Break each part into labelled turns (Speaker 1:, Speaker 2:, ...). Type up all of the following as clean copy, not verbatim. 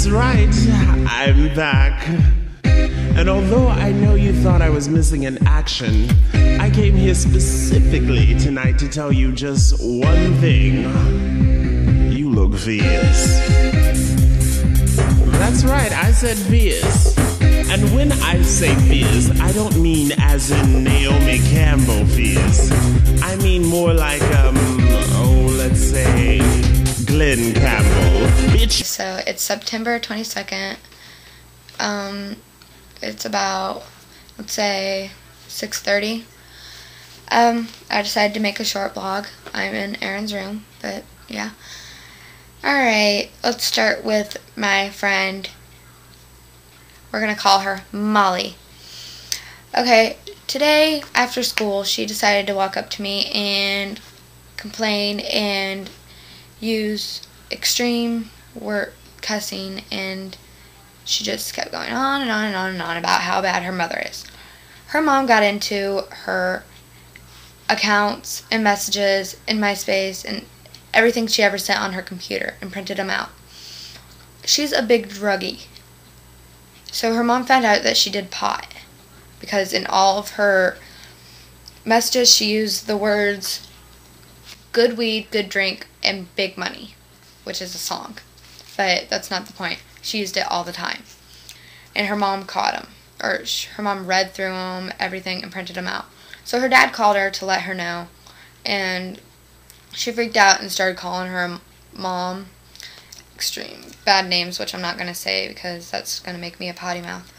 Speaker 1: That's right, I'm back. And although I know you thought I was missing in action, I came here specifically tonight to tell you just one thing. You look fierce. That's right, I said fierce. And when I say fierce, I don't mean as in Naomi Campbell fierce. I mean more like, let's say, Glenn Campbell. Bitch.
Speaker 2: So it's September 22nd. It's about, let's say, 6:30. I decided to make a short vlog. I'm in Aaron's room, but yeah. Alright, let's start with my friend. We're gonna call her Molly. Okay, today after school, she decided to walk up to me and complain and use extreme word cussing, and she just kept going on and on and on and on about how bad her mother is. Her mom got into her accounts and messages in MySpace and everything she ever sent on her computer and printed them out. She's a big druggie. So her mom found out that she did pot, because in all of her messages she used the words good weed, good drink, and big money, which is a song. But that's not the point. She used it all the time. And her mom caught them. Or her mom read through them, everything, and printed them out. So her dad called her to let her know. And she freaked out and started calling her mom extreme bad names, which I'm not going to say because that's going to make me a potty mouth.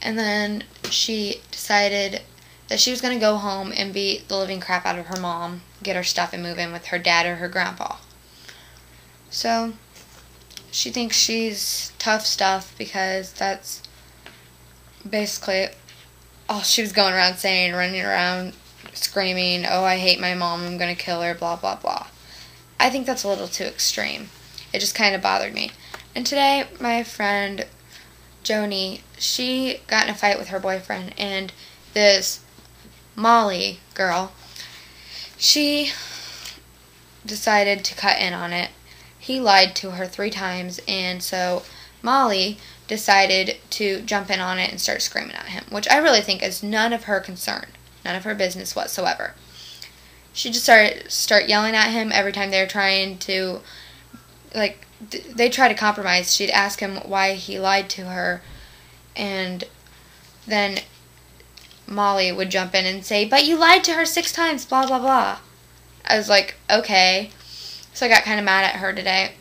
Speaker 2: And then she decided that she was going to go home and beat the living crap out of her mom, get her stuff, and move in with her dad or her grandpa. So she thinks she's tough stuff because that's basically all she was going around saying, running around screaming, oh, I hate my mom, I'm going to kill her, blah, blah, blah. I think that's a little too extreme. It just kind of bothered me. And today, my friend Joni, she got in a fight with her boyfriend, and this Molly girl, she decided to cut in on it. He lied to her 3 times, and so Molly decided to jump in on it and start screaming at him, which I really think is none of her concern, none of her business whatsoever. She just start yelling at him every time they were trying to, like, they tried to compromise. She'd ask him why he lied to her, and then Molly would jump in and say, but you lied to her 6 times, blah, blah, blah. I was like, okay. So I got kind of mad at her today.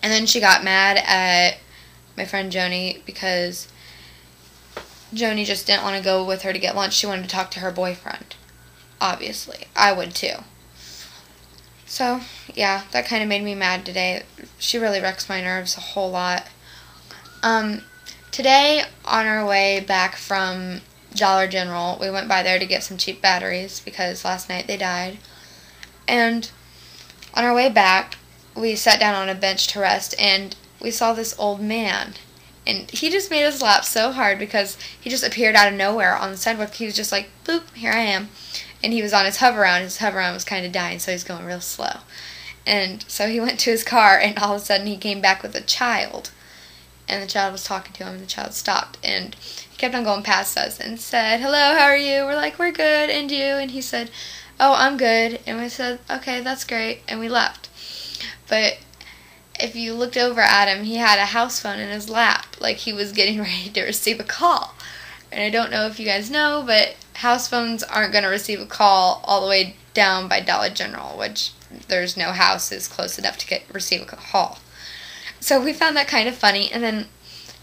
Speaker 2: And then she got mad at my friend Joni because Joni just didn't want to go with her to get lunch. She wanted to talk to her boyfriend. Obviously. I would too. So, yeah, that kind of made me mad today. She really wrecks my nerves a whole lot. Today, on our way back from Dollar General, we went by there to get some cheap batteries because last night they died. And on our way back, we sat down on a bench to rest, and we saw this old man. And he just made us laugh so hard because he just appeared out of nowhere on the sidewalk. He was just like, boop, here I am. And he was on his hover-round. His hover-round was kind of dying, so he's going real slow. And so he went to his car, and all of a sudden he came back with a child. And the child was talking to him, and the child stopped. And he kept on going past us and said, hello, how are you? We're like, we're good, and you? And he said, oh, I'm good. And we said, okay, that's great. And we left. But if you looked over at him, he had a house phone in his lap, like he was getting ready to receive a call. And I don't know if you guys know, but house phones aren't going to receive a call all the way down by Dollar General, which there's no houses close enough to receive a call. So we found that kind of funny. And then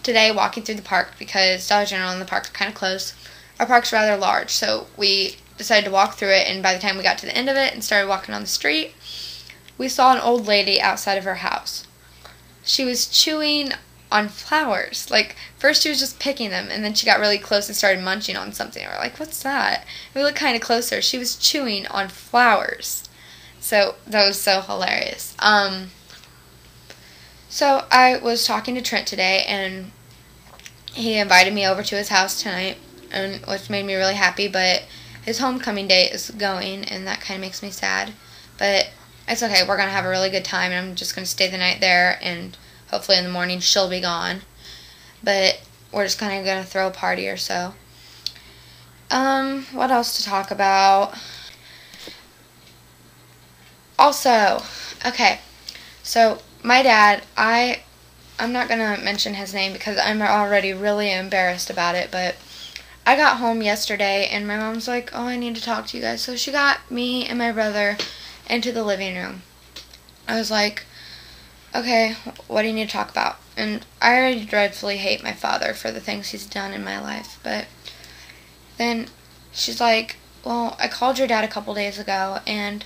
Speaker 2: today, walking through the park, because Dollar General and the park are kind of close, our park's rather large, so we decided to walk through it, and by the time we got to the end of it and started walking on the street, we saw an old lady outside of her house. She was chewing on flowers. Like, first she was just picking them, and then she got really close and started munching on something. And we're like, what's that? And we looked kind of closer. She was chewing on flowers. So that was so hilarious. So I was talking to Trent today, and he invited me over to his house tonight, and which made me really happy, but his homecoming date is going, and that kind of makes me sad. But it's okay. We're going to have a really good time, and I'm just going to stay the night there, and hopefully in the morning she'll be gone. But we're just kind of going to throw a party or so. What else to talk about? Also, okay, so my dad, I'm not going to mention his name because I'm already really embarrassed about it, but I got home yesterday and my mom's like, oh, I need to talk to you guys. So she got me and my brother into the living room. I was like, okay, what do you need to talk about? And I already dreadfully hate my father for the things he's done in my life, but then she's like, well, I called your dad a couple days ago and,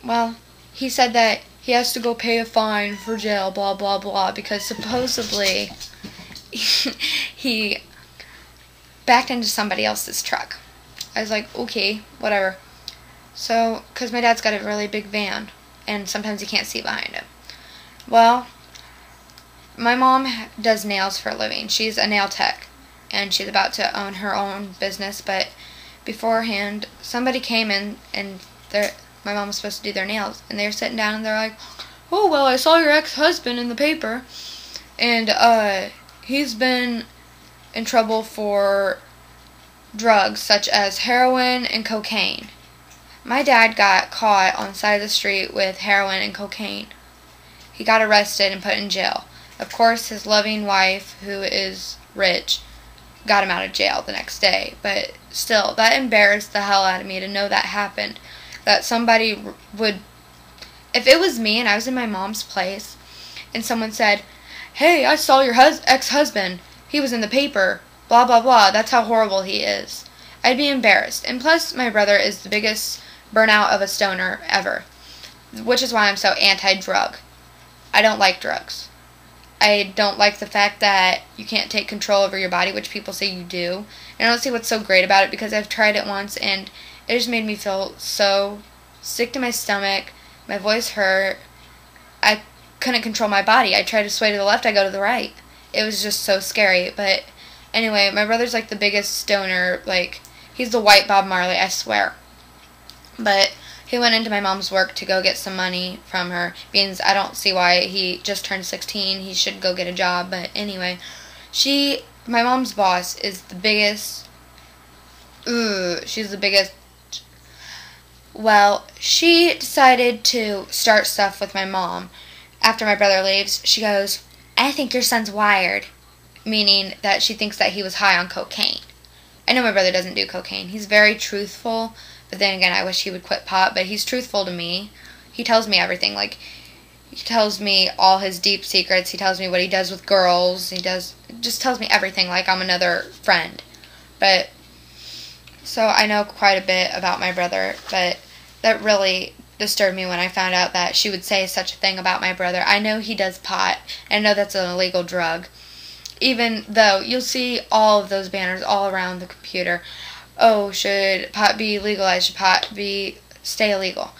Speaker 2: well, he said that he has to go pay a fine for jail, blah, blah, blah, because supposedly he backed into somebody else's truck. I was like, okay, whatever. So, because my dad's got a really big van, and sometimes you can't see behind him. Well, my mom does nails for a living. She's a nail tech, and she's about to own her own business, but beforehand, somebody came in, and my mom was supposed to do their nails, and they were sitting down, and they're like, oh, well, I saw your ex-husband in the paper, and he's been in trouble for drugs such as heroin and cocaine. My dad got caught on the side of the street with heroin and cocaine. He got arrested and put in jail. Of course, his loving wife, who is rich, got him out of jail the next day, but still, that embarrassed the hell out of me to know that happened. That somebody would, if it was me and I was in my mom's place and someone said, hey, I saw your ex-husband, he was in the paper, blah, blah, blah, that's how horrible he is, I'd be embarrassed. And plus, my brother is the biggest burnout of a stoner ever, which is why I'm so anti-drug. I don't like drugs. I don't like the fact that you can't take control over your body, which people say you do. And I don't see what's so great about it because I've tried it once and it just made me feel so sick to my stomach. My voice hurt. I couldn't control my body. I tried to sway to the left, I go to the right. It was just so scary. But anyway, my brother's like the biggest stoner. Like, he's the white Bob Marley, I swear. But he went into my mom's work to go get some money from her. Means I don't see why he just turned 16. He should go get a job. But anyway, my mom's boss is the biggest. She's the biggest. Well, she decided to start stuff with my mom. After my brother leaves, she goes, I think your son's wired. Meaning that she thinks that he was high on cocaine. I know my brother doesn't do cocaine. He's very truthful. But then again, I wish he would quit pot. But he's truthful to me. He tells me everything. Like, he tells me all his deep secrets. He tells me what he does with girls. Just tells me everything like I'm another friend. But so I know quite a bit about my brother, but that really disturbed me when I found out that she would say such a thing about my brother. I know he does pot, and I know that's an illegal drug. Even though you'll see all of those banners all around the computer. Oh, should pot be legalized? Should pot stay illegal?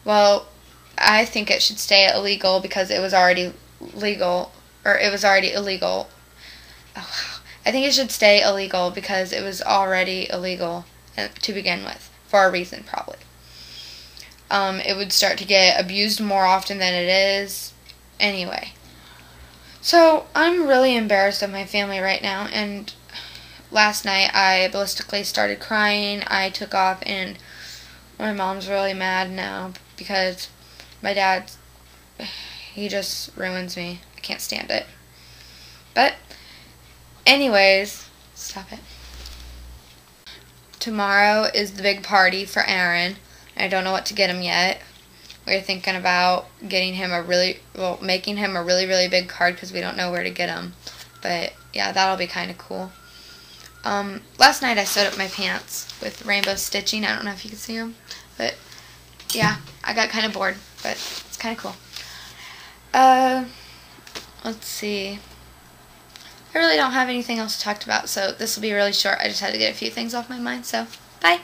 Speaker 2: Well, I think it should stay illegal because it was already legal, or it was already illegal. Oh, I think it should stay illegal because it was already illegal to begin with, for a reason probably. It would start to get abused more often than it is. Anyway. So, I'm really embarrassed of my family right now, and last night I ballistically started crying. I took off, and my mom's really mad now because my dad, he just ruins me. I can't stand it. But anyways, stop it. Tomorrow is the big party for Aaron. I don't know what to get him yet. We're thinking about making him a really, really big card because we don't know where to get him. But yeah, that'll be kind of cool. Last night I sewed up my pants with rainbow stitching. I don't know if you can see them, but yeah, I got kind of bored, but it's kind of cool. Let's see. I really don't have anything else to talk about, so this will be really short. I just had to get a few things off my mind, so bye.